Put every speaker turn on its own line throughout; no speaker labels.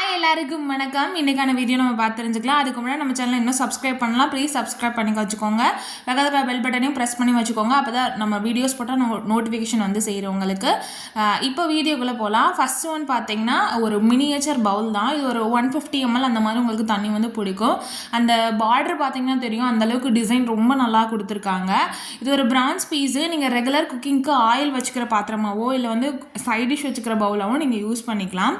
Hi எல்லாருக்கும் வணக்கம். இன்றைக்கான வீடியோ நம்ம பார்த்து தெரிஞ்சுக்கலாம். அதுக்கு முன்னாடி நம்ம சேனலை இன்னும் சப்ஸ்கிரைப் பண்ணலாம். ப்ளீஸ் சப்ஸ்கிரைப் பண்ணி வச்சுக்கோங்க. பக்கத்தில் பெல் பட்டனையும் ப்ரெஸ் பண்ணி வச்சுக்கோங்க. அப்போ தான் நம்ம வீடியோஸ் போட்டால் நோட்டிஃபிகேஷன் வந்து செய்கிறவங்களுக்கு. இப்போ வீடியோக்குள்ளே போகலாம். ஃபர்ஸ்ட் ஒன் பார்த்தீங்கன்னா ஒரு மினியேச்சர் பவுல் தான். இது ஒரு 150 ml அந்த மாதிரி உங்களுக்கு தண்ணி வந்து பிடிக்கும். அந்த பார்டர் பார்த்தீங்கன்னா தெரியும், அந்தளவுக்கு டிசைன் ரொம்ப நல்லா கொடுத்துருக்காங்க. இது ஒரு பிரான்ஸ் பீஸு. நீங்கள் ரெகுலர் குக்கிங்க்கு ஆயில் வச்சுக்கிற பாத்திரமாவோ இல்லை வந்து சைட் டிஷ் வச்சுக்கிற பவுலாவோ நீங்கள் யூஸ் பண்ணிக்கலாம்.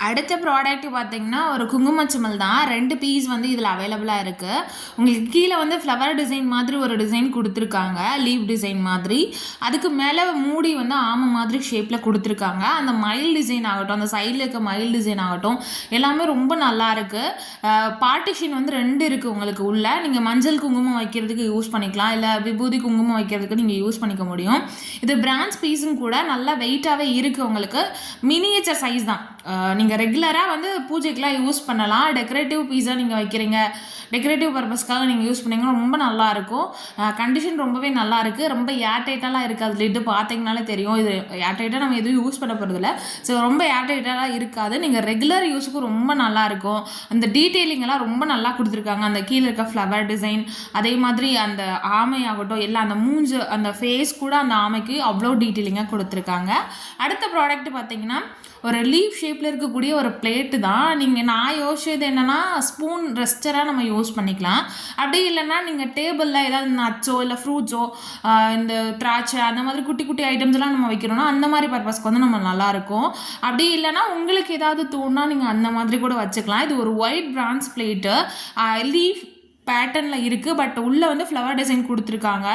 அடுத்த ப்ராடக்ட் பார்த்தீங்கன்னா ஒரு குங்குமச்சிமல் தான். 2 பீஸ் வந்து இதில் அவைலபிளாக இருக்குது. உங்களுக்கு கீழே வந்து ஃப்ளவர் டிசைன் மாதிரி ஒரு டிசைன் கொடுத்துருக்காங்க, லீவ் டிசைன் மாதிரி. அதுக்கு மேலே மூடி வந்து ஆமை மாதிரி ஷேப்பில் கொடுத்துருக்காங்க. அந்த மயில் டிசைன் ஆகட்டும், அந்த சைடில் இருக்க மயில் டிசைன் ஆகட்டும், எல்லாமே ரொம்ப நல்லா இருக்குது. பார்ட்டிஷன் வந்து 2 இருக்குது உங்களுக்கு உள்ள. நீங்கள் மஞ்சள் குங்குமம் வைக்கிறதுக்கு யூஸ் பண்ணிக்கலாம், இல்லை விபூதி குங்குமம் வைக்கிறதுக்கு நீங்கள் யூஸ் பண்ணிக்க முடியும். இது பிரான்ஸ் பீஸும் கூட நல்லா வெயிட்டாகவே இருக்குது. உங்களுக்கு மினியேச்சர் சைஸ் தான். நீங்கள் ரெகுலராக வந்து பூஜைக்கெலாம் யூஸ் பண்ணலாம். டெக்கரேட்டிவ் பீஸாக நீங்கள் வைக்கிறீங்க, டெக்கரேட்டிவ் பர்பஸ்க்காக நீங்கள் யூஸ் பண்ணிங்கன்னா ரொம்ப நல்லாயிருக்கும். கண்டிஷன் ரொம்பவே நல்லா இருக்குது. ரொம்ப ஏர் டைட்டாலாம் இருக்காது. லிட்டு பார்த்தீங்கனாலே தெரியும், இது ஏர் டைட்டாக நம்ம எதுவும் யூஸ் பண்ண போகிறதில்ல. ஸோ ரொம்ப ஏர் டைட்டாலாம் இருக்காது. நீங்கள் ரெகுலர் யூஸுக்கு ரொம்ப நல்லாயிருக்கும். அந்த டீட்டெயிலிங்கெல்லாம் ரொம்ப நல்லா கொடுத்துருக்காங்க. அந்த கீழே இருக்க ஃப்ளவர் டிசைன், அதே மாதிரி அந்த ஆமை ஆகட்டும், எல்லாம் அந்த மூஞ்சு, அந்த ஃபேஸ் கூட அந்த ஆமைக்கு அவ்வளோ டீட்டெயிலிங்காக கொடுத்துருக்காங்க. அடுத்த ப்ராடக்ட் பார்த்தீங்கன்னா ஒரு லீஃப் ஷேப்பில் இருக்கக்கூடிய ஒரு பிளேட்டு தான். நான் யோசிச்சது என்னென்னா, ஸ்பூன் ரெஸ்டராக நம்ம யூஸ் பண்ணிக்கலாம். அப்படி இல்லைன்னா நீங்கள் டேபிளில் ஏதாவது நட்ஸோ இல்லை ஃப்ரூட்ஸோ, இந்த திராட்சை அந்த மாதிரி குட்டி குட்டி ஐட்டம்ஸ்லாம் நம்ம வைக்கிறோன்னா அந்த மாதிரி பர்பஸ்க்கு வந்து நம்ம நல்லாயிருக்கும். அப்படி இல்லைன்னா உங்களுக்கு ஏதாவது தோணுனா நீங்கள் அந்த மாதிரி கூட வச்சுக்கலாம். இது ஒரு ஒயிட் பிரான்ஸ் பிளேட்டு, லீஃப் பேட்டர்னில் இருக்குது. பட் உள்ளே வந்து ஃப்ளவர் டிசைன் கொடுத்துருக்காங்க.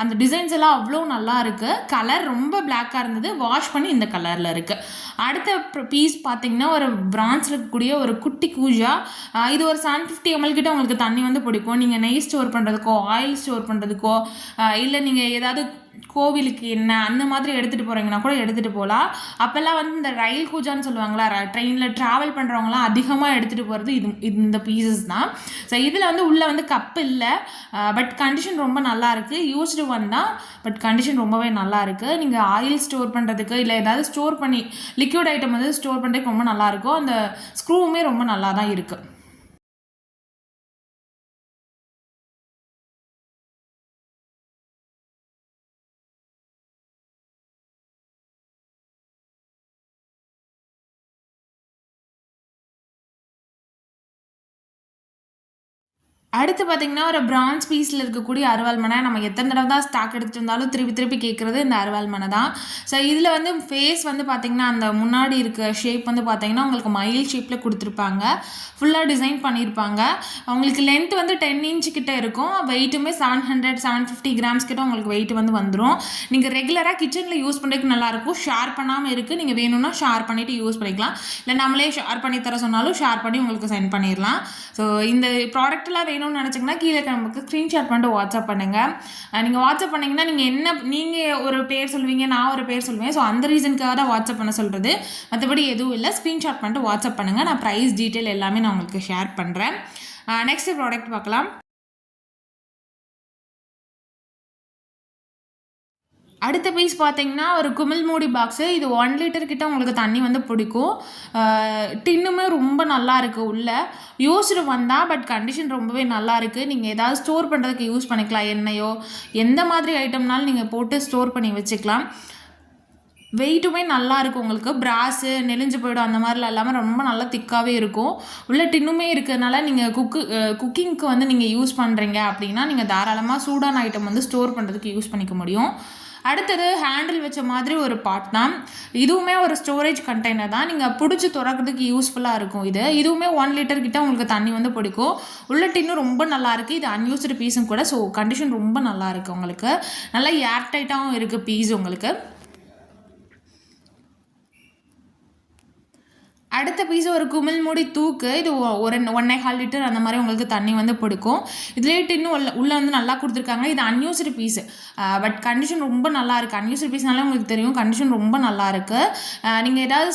அந்த டிசைன்ஸ் எல்லாம் அவ்வளோ நல்லா இருக்குது. கலர் ரொம்ப பிளாக்காக இருந்தது, வாஷ் பண்ணி இந்த கலரில் இருக்குது. அடுத்த பீஸ் பார்த்தீங்கன்னா ஒரு பிரான்ஸில் இருக்கக்கூடிய ஒரு குட்டி கூஜா. இது ஒரு 750 ml கிட்ட உங்களுக்கு தண்ணி வந்து பிடிக்கும். நீங்கள் நெய் ஸ்டோர் பண்ணுறதுக்கோ, ஆயில் ஸ்டோர் பண்ணுறதுக்கோ, இல்லை நீங்கள் ஏதாவது கோவிலுக்கு என்ன அந்த மாதிரி எடுத்துகிட்டு போகிறீங்கன்னா கூட எடுத்துகிட்டு போகலாம். அப்போல்லாம் வந்து இந்த ரயில் கூஜான்னு சொல்லுவாங்களா, ட்ரெயினில் ட்ராவல் பண்ணுறவங்களாம் அதிகமாக எடுத்துகிட்டு போகிறது இந்த பீசஸ் தான். ஸோ இதில் வந்து உள்ளே வந்து கப்பு இல்லை, பட் கண்டிஷன் ரொம்ப நல்லா இருக்குது. யூஸ்டு ஒன் தான், பட் கண்டிஷன் ரொம்பவே நல்லா இருக்குது. நீங்கள் ஆயில் ஸ்டோர் பண்ணுறதுக்கு இல்லை ஏதாவது ஸ்டோர் பண்ணி லிக்விட் ஐட்டம் வந்து ஸ்டோர் பண்ணுறதுக்கு ரொம்ப நல்லாயிருக்கும். அந்த ஸ்க்ரூவுமே ரொம்ப நல்லா தான் இருக்குது. அடுத்து பார்த்தீங்கன்னா ஒரு பிரான்ஸ் பீஸில் இருக்கக்கூடிய அருவாள் மனை. நம்ம எத்தனை தடவை தான் ஸ்டாக் எடுத்துகிட்டு இருந்தாலும் திருப்பி திருப்பி கேட்குறது இந்த அருவாள் மனை தான். ஸோ இதில் வந்து ஃபேஸ் வந்து பார்த்திங்கன்னா அந்த முன்னாடி இருக்க ஷேப் வந்து பார்த்திங்கன்னா உங்களுக்கு மயில் ஷேப்பில் கொடுத்துருப்பாங்க. ஃபுல்லாக டிசைன் பண்ணியிருப்பாங்க. உங்களுக்கு லென்த் வந்து 10 inch கிட்ட இருக்கும். வெயிட்டுமே 750 grams கிட்ட உங்களுக்கு வெயிட் வந்து வந்துடும். நீங்கள் ரெகுலராக கிச்சனில் யூஸ் பண்ணுறதுக்கு நல்லாயிருக்கும். ஷேர் பண்ணாமல் இருக்குது. நீங்கள் வேணும்னா ஷேர் பண்ணிவிட்டு யூஸ் பண்ணிக்கலாம், இல்லை நம்மளே ஷேர் பண்ணி தர சொன்னாலும் ஷேர் பண்ணி உங்களுக்கு சென்ட் பண்ணிடலாம். ஸோ இந்த ப்ராடக்ட்லாம் வேணும்னு நினச்சிங்கன்னா கீழே நமக்கு ஸ்க்ரீன்ஷாட் பண்ணிட்டு வாட்ஸ்அப் பண்ணுங்கள். நீங்கள் வாட்ஸ்அப் பண்ணிங்கன்னா நீங்கள் ஒரு பேர் சொல்லுவீங்க, நான் ஒரு பேர் சொல்லுவேன். ஸோ அந்த ரீசனுக்காக தான் வாட்ஸ்அப் பண்ண சொல்கிறது, மற்றபடி எதுவும் இல்லை. ஸ்க்ரீன்ஷாட் பண்ணிட்டு வாட்ஸ்அப் பண்ணுங்கள். நான் ப்ரைஸ் டீட்டெயில் எல்லாமே நான் உங்களுக்கு ஷேர் பண்ணுறேன். நெக்ஸ்ட் ப்ராடக்ட் பார்க்கலாம். அடுத்த பீஸ் பார்த்தீங்கன்னா ஒரு குமிழ் மூடி பாக்ஸு. இது 1 liter கிட்ட உங்களுக்கு தண்ணி வந்து பிடிக்கும். டின்னுமே ரொம்ப நல்லா இருக்குது. உள்ளே யூஸ்டு வந்தால், பட் கண்டிஷன் ரொம்பவே நல்லா இருக்குது. நீங்கள் ஏதாவது ஸ்டோர் பண்ணுறதுக்கு யூஸ் பண்ணிக்கலாம். எண்ணெயோ எந்த மாதிரி ஐட்டம்னாலும் நீங்கள் போட்டு ஸ்டோர் பண்ணி வச்சுக்கலாம். வெயிட்டுமே நல்லா இருக்கும். உங்களுக்கு பிராஸு நெளிஞ்சு போய்டும் அந்த மாதிரிலாம் இல்லாமல் ரொம்ப நல்லா திக்காகவே இருக்கும். உள்ள டின்னுமே இருக்கிறதுனால நீங்கள் குக்கிங்க்கு வந்து நீங்கள் யூஸ் பண்ணுறீங்க அப்படின்னா நீங்கள் தாராளமாக சூடான ஐட்டம் வந்து ஸ்டோர் பண்ணுறதுக்கு யூஸ் பண்ணிக்க முடியும். அடுத்தது ஹேண்டில் வச்ச மாதிரி ஒரு பாட் தான். இதுவுமே ஒரு ஸ்டோரேஜ் கண்டெய்னர் தான். நீங்கள் பிடிச்சி திறக்கிறதுக்கு யூஸ்ஃபுல்லாக இருக்கும். இதுவுமே 1 liter கிட்ட உங்களுக்கு தண்ணி வந்து பிடிக்கும். உள்ள டின்னும் ரொம்ப நல்லாயிருக்கு. இது அன்யூஸ்டு பீஸும் கூட. ஸோ கண்டிஷன் ரொம்ப நல்லா இருக்குது. உங்களுக்கு நல்லா ஏர் டைட்டாகவும் இருக்குது பீஸ் உங்களுக்கு. அடுத்த பீஸு ஒரு குமிழ் மூடி தூக்கு. இது ஒரு 1.25 liter அந்த மாதிரி உங்களுக்கு தண்ணி வந்து பிடிக்கும். இதுலேயே இன்னும் உள்ளே வந்து நல்லா கொடுத்துருக்காங்க. இது அன்யூஸ்டு பீஸு, பட் கண்டிஷன் ரொம்ப நல்லா இருக்குது. அன்யூஸ்டு பீஸ்னாலே உங்களுக்கு தெரியும், கண்டிஷன் ரொம்ப நல்லா இருக்குது. நீங்கள் ஏதாவது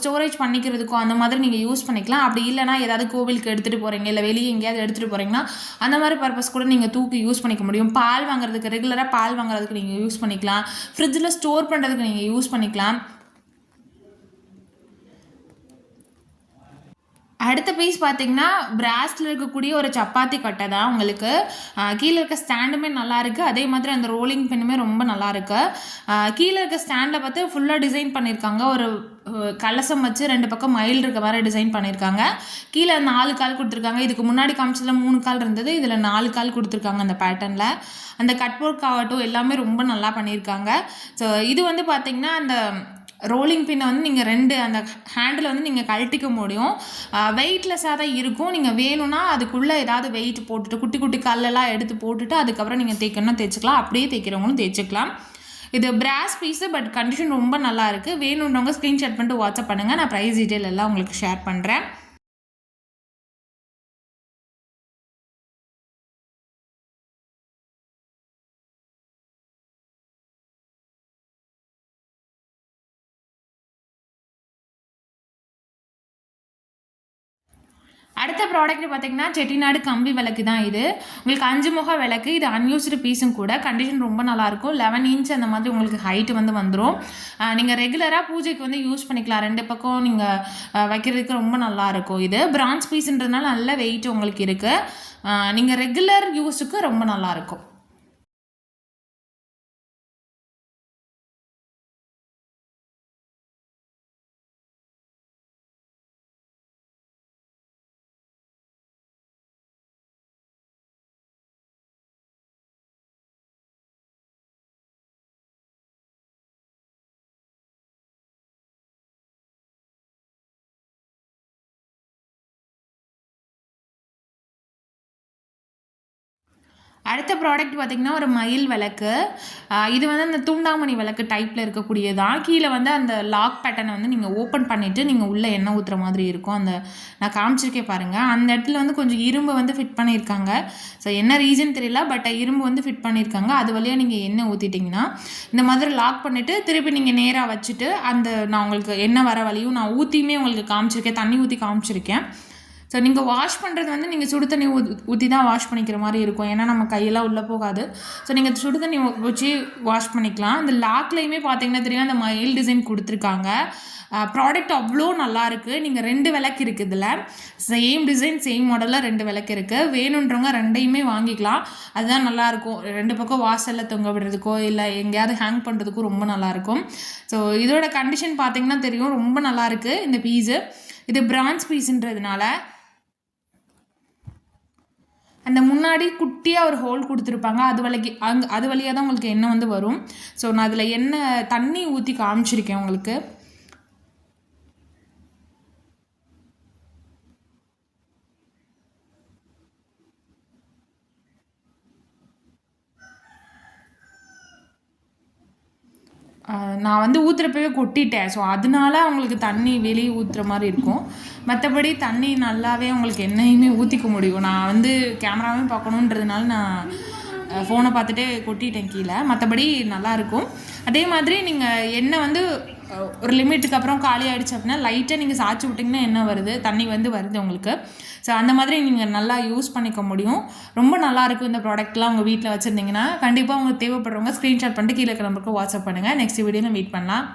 ஸ்டோரேஜ் பண்ணிக்கிறதுக்கோ அந்த மாதிரி நீங்கள் யூஸ் பண்ணிக்கலாம். அப்படி இல்லைனா ஏதாவது கோவிலுக்கு எடுத்துகிட்டு போகிறீங்க, இல்லை வெளியே எங்கேயாவது எடுத்துகிட்டு போகிறீங்கன்னா அந்த மாதிரி பர்பஸ் கூட நீங்கள் தூக்கி யூஸ் பண்ணிக்க முடியும். பால் வாங்குறதுக்கு, ரெகுலராக பால் வாங்குறதுக்கு நீங்கள் யூஸ் பண்ணிக்கலாம். ஃப்ரிட்ஜில் ஸ்டோர் பண்ணுறதுக்கு நீங்கள் யூஸ் பண்ணிக்கலாம். அடுத்த பீஸ் பார்த்தீங்கன்னா பிராஸில் இருக்கக்கூடிய ஒரு சப்பாத்தி கட்டை தான் உங்களுக்கு. கீழே இருக்க ஸ்டாண்டுமே நல்லா இருக்குது, அதே மாதிரி அந்த ரோலிங் பின்னுமே ரொம்ப நல்லா இருக்கு. கீழே இருக்க ஸ்டாண்டில் பார்த்து ஃபுல்லாக டிசைன் பண்ணியிருக்காங்க. ஒரு கலசம் வச்சு 2 பக்கம் மயில் இருக்க மாதிரி டிசைன் பண்ணியிருக்காங்க. கீழே 4 கால் கொடுத்துருக்காங்க. இதுக்கு முன்னாடி காமிச்சதில் 3 கால் இருந்தது, இதில் 4 கால் கொடுத்துருக்காங்க அந்த பேட்டர்னில். அந்த கட் ஒர்க் ஆகட்டும் எல்லாமே ரொம்ப நல்லா பண்ணியிருக்காங்க. ஸோ இது வந்து பார்த்திங்கன்னா அந்த ரோலிங் பின்னை வந்து நீங்கள் 2 அந்த ஹேண்டில் வந்து நீங்கள் கழட்டிக்க முடியும். வெயிட்லெஸ்ஸாக தான் இருக்கும். நீங்கள் வேணும்னா அதுக்குள்ளே ஏதாவது வெயிட் போட்டுட்டு குட்டி குட்டி கல்லெல்லாம் எடுத்து போட்டுட்டு அதுக்கப்புறம் நீங்கள் தேய்க்கணும்னா தேய்ச்சிக்கலாம், அப்படியே தேய்க்கிறவங்களும் தேய்ச்சிக்கலாம். இது பிராஸ் பீஸு, பட் கண்டிஷன் ரொம்ப நல்லா இருக்குது. வேணுன்றவங்க ஸ்க்ரீன்ஷாட் பண்ணிட்டு வாட்ஸ்அப் பண்ணுங்கள், நான் ப்ரைஸ் டீட்டெயில் எல்லாம் உங்களுக்கு ஷேர் பண்ணுறேன். அடுத்த ப்ராடக்ட் பார்த்தீங்கன்னா செட்டிநாடு கம்பி விளக்கு தான். இது உங்களுக்கு 5 முக விளக்கு. இது அன்யூஸ்டு பீஸும் கூட. கண்டிஷன் ரொம்ப நல்லாயிருக்கும். 11 இன்ச் அந்த மாதிரி உங்களுக்கு ஹைட்டு வந்து வந்துடும். நீங்கள் ரெகுலராக பூஜைக்கு வந்து யூஸ் பண்ணிக்கலாம். 2 பக்கம் நீங்கள் வைக்கிறதுக்கு ரொம்ப நல்லாயிருக்கும். இது பிரான்ஸ் பீஸுன்றதுனால நல்ல வெயிட் உங்களுக்கு இருக்குது. நீங்கள் ரெகுலர் யூஸுக்கு ரொம்ப நல்லாயிருக்கும். அடுத்த ப்ராடக்ட் பார்த்திங்கன்னா ஒரு மயில் விளக்கு. இது வந்து அந்த தூண்டாமணி விளக்கு டைப்பில் இருக்கக்கூடியதான். கீழே வந்து அந்த லாக் பேட்டர்னை வந்து நீங்கள் ஓப்பன் பண்ணிவிட்டு நீங்கள் உள்ளே எண்ணெய் ஊற்றுற மாதிரி இருக்கும். அந்த நான் காமிச்சிருக்கே பாருங்கள். அந்த இடத்துல வந்து கொஞ்சம் இரும்பு வந்து ஃபிட் பண்ணியிருக்காங்க. ஸோ என்ன ரீசன் தெரியல, பட் இரும்பு வந்து ஃபிட் பண்ணியிருக்காங்க. அது வழியாக நீங்கள் எண்ணெய் ஊற்றிட்டிங்கன்னா இந்த மாதிரி லாக் பண்ணிவிட்டு திருப்பி நீங்கள் நேராக வச்சுட்டு அந்த நான் உங்களுக்கு எண்ணெய் வர வழியும் நான் ஊற்றியுமே உங்களுக்கு காமிச்சிருக்கேன், தண்ணி ஊற்றி காமிச்சிருக்கேன். ஸோ நீங்கள் வாஷ் பண்ணுறது வந்து நீங்கள் சுடு தண்ணி ஊற்றி தான் வாஷ் பண்ணிக்கிற மாதிரி இருக்கும், ஏன்னா நம்ம கையெல்லாம் உள்ளே போகாது. ஸோ நீங்கள் சுடு தண்ணி வச்சு வாஷ் பண்ணிக்கலாம். அந்த லாக்லேயுமே பார்த்தீங்கன்னா தெரியும் அந்த மயில் டிசைன் கொடுத்துருக்காங்க. ப்ராடக்ட் அவ்வளோ நல்லாயிருக்கு. நீங்கள் 2 விளக்கு இருக்குது இதில். சேம் டிசைன் சேம் மாடலில் 2 விளக்கு இருக்குது. வேணுன்றவங்க 2யுமே வாங்கிக்கலாம். அதுதான் நல்லாயிருக்கும். 2 பக்கம் வாசலில் தொங்க விடுறதுக்கோ இல்லை எங்கேயாவது ஹேங் பண்ணுறதுக்கோ ரொம்ப நல்லாயிருக்கும். ஸோ இதோட கண்டிஷன் பார்த்தீங்கன்னா தெரியும், ரொம்ப நல்லாயிருக்கு இந்த பீஸு. இது பிரான்ஸ் பீஸுன்றதுனால அந்த முன்னாடி குட்டியாக ஒரு ஹோல் கொடுத்துருப்பாங்க. அது வழியாக தான் உங்களுக்கு எண்ணெய் வந்து வரும். ஸோ நான் அதில் எண்ணெய் தண்ணி ஊற்றி காமிச்சிருக்கேன் உங்களுக்கு. நான் வந்து ஊற்றுறப்பவே கொட்டிட்டேன். ஸோ அதனால அவங்களுக்கு தண்ணி வெளியே ஊற்றுற மாதிரி இருக்கும். மற்றபடி தண்ணி நல்லாவே உங்களுக்கு எண்ணெயுமே ஊற்றிக்க முடியும். நான் வந்து கேமராவே பார்க்கணுன்றதுனால நான் ஃபோனை பார்த்துட்டே கொட்டிட்டேன் கீழே. மற்றபடி நல்லாயிருக்கும். அதே மாதிரி நீங்கள் எண்ணெய் வந்து ஒரு லிமிட்டுக்கு அப்புறம் காலி ஆகிடுச்சு அப்படின்னா லைட்டாக நீங்கள் சாய்ச்சி விட்டிங்கன்னா எண்ணெய் வருது, தண்ணி வந்து வருது உங்களுக்கு. ஸோ அந்த மாதிரி நீங்கள் நல்லா யூஸ் பண்ணிக்க முடியும். ரொம்ப நல்லாயிருக்கும் இந்த ப்ராடக்ட்லாம் உங்கள் வீட்டில் வச்சுருந்தீங்கன்னா. கண்டிப்பாக உங்களுக்கு தேவைப்படுறவங்க ஸ்க்ரீன்ஷாட் பண்ணிட்டு கீழே நம்பருக்கு வாட்ஸ்அப் பண்ணுங்கள். நெக்ஸ்ட் வீடியோவில் மீட் பண்ணலாம்.